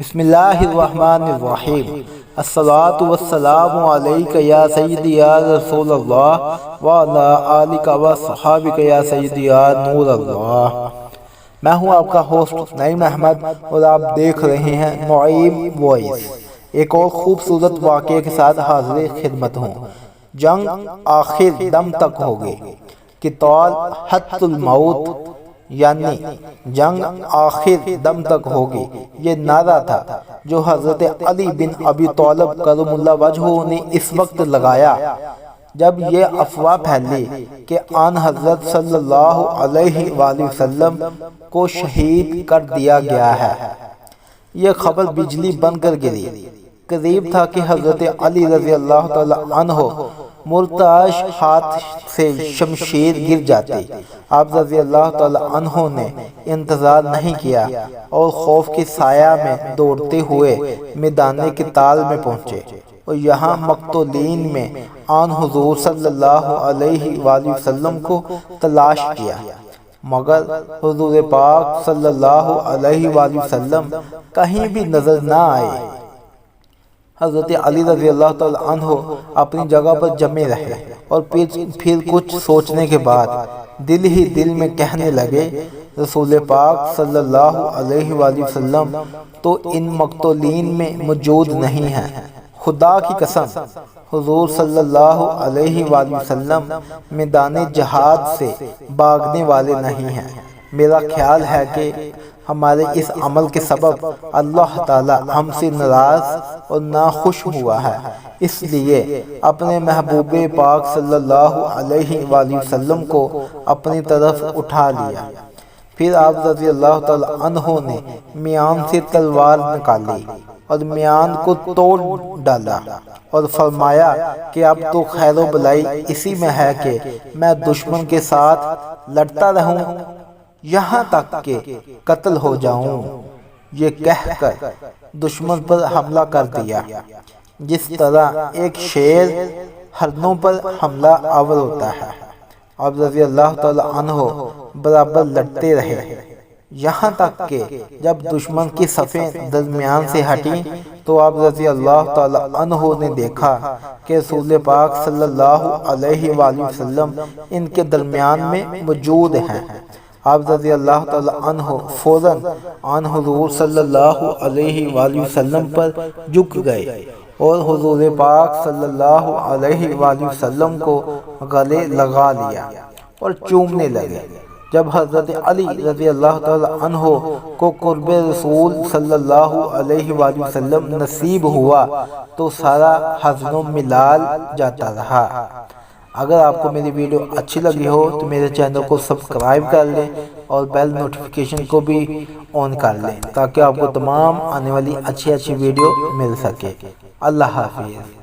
بسم اللہ الرحمن الرحیم الصلاۃ والسلام علیک یا سیدی یا رسول اللہ وعلی آلک و صحابک یا سیدی یا نور اللہ۔ میں ہوں آپ کا ہوسٹ نعیم احمد اور آپ دیکھ رہے ہیں نعیم وائس۔ ایک اور خوبصورت واقعے کے ساتھ حاضر خدمت ہوں۔ جنگ آخر دم تک ہوگی کہ طال حت الموت، یعنی جنگ آخر دم تک ہوگی، یہ نعرہ تھا جو حضرت علی بن ابی طالب کرم اللہ وجہہ نے اس وقت لگایا جب یہ افواہ پھیلی کہ آن حضرت صلی اللہ علیہ وآلہ وسلم کو شہید کر دیا گیا ہے۔ یہ خبر بجلی بن کر گری۔ قریب تھا کہ حضرت علی رضی اللہ تعالی عنہ مرتعش ہاتھ سے شمشیر گر جاتی۔ آپ رضی اللہ تعالی عنہ نے انتظار نہیں کیا اور خوف کے سایہ میں دوڑتے ہوئے میدان قتال میں پہنچے اور یہاں مقتولین میں آن حضور صلی اللہ علیہ وآلہ وسلم کو تلاش کیا، مگر حضور پاک صلی اللہ علیہ وآلہ وسلم کہیں بھی نظر نہ آئے۔ حضرت علی رضی اللہ تعالی عنہ اپنی جگہ پر جمے رہے اور پھر کچھ سوچنے کے بعد دل ہی دل میں کہنے لگے، رسول پاک صلی اللہ علیہ وآلہ وسلم تو ان مقتولین میں موجود نہیں ہیں۔ خدا کی قسم حضور صلی اللہ علیہ وآلہ وسلم میدان جہاد سے بھاگنے والے نہیں ہیں۔ میرا خیال ہے کہ ہمارے اس عمل کے سبب اللہ تعالی ہم سے ناراض اور ناخوش ہوا ہے، اس لیے اپنے محبوب پاک صلی اللہ علیہ وآلہ وسلم کو اپنی طرف اٹھا لیا۔ پھر آپ رضی اللہ تعالی عنہ نے میان سے تلوار نکالی اور میان کو توڑ ڈالا اور فرمایا کہ اب تو خیر و بلائی اسی میں ہے کہ میں دشمن کے ساتھ لڑتا رہوں یہاں تک کہ قتل ہو جاؤں۔ یہ کہہ کر دشمن پر حملہ کر دیا، جس طرح ایک شیر ہرنوں پر حملہ آور ہوتا ہے۔ اب رضی اللہ تعالی عنہ برابر لڑتے رہے یہاں تک کہ جب دشمن کی صفیں درمیان سے ہٹیں تو آپ رضی اللہ تعالی عنہ نے دیکھا کہ رسول پاک صلی اللہ علیہ وآلہ وسلم ان کے درمیان میں موجود ہیں۔ آپ رضی اللہ تعالی عنہ فوراً آن حضور صلی اللہ علیہ وآلہ وسلم پر جھک گئے اور حضور پاک صلی اللہ علیہ وآلہ وسلم کو گلے لگا لیا اور چومنے لگے۔ جب حضرت علی رضی اللہ تعالی عنہ کو قرب رسول صلی اللہ علیہ وآلہ وسلم نصیب ہوا تو سارا حزن و ملال جاتا رہا۔ اگر آپ کو میری ویڈیو اچھی لگی ہو تو میرے چینل کو سبسکرائب کر لیں اور بیل نوٹیفیکیشن کو بھی آن کر لیں تاکہ آپ کو تمام آنے والی اچھی ویڈیو مل سکے۔ اللہ حافظ۔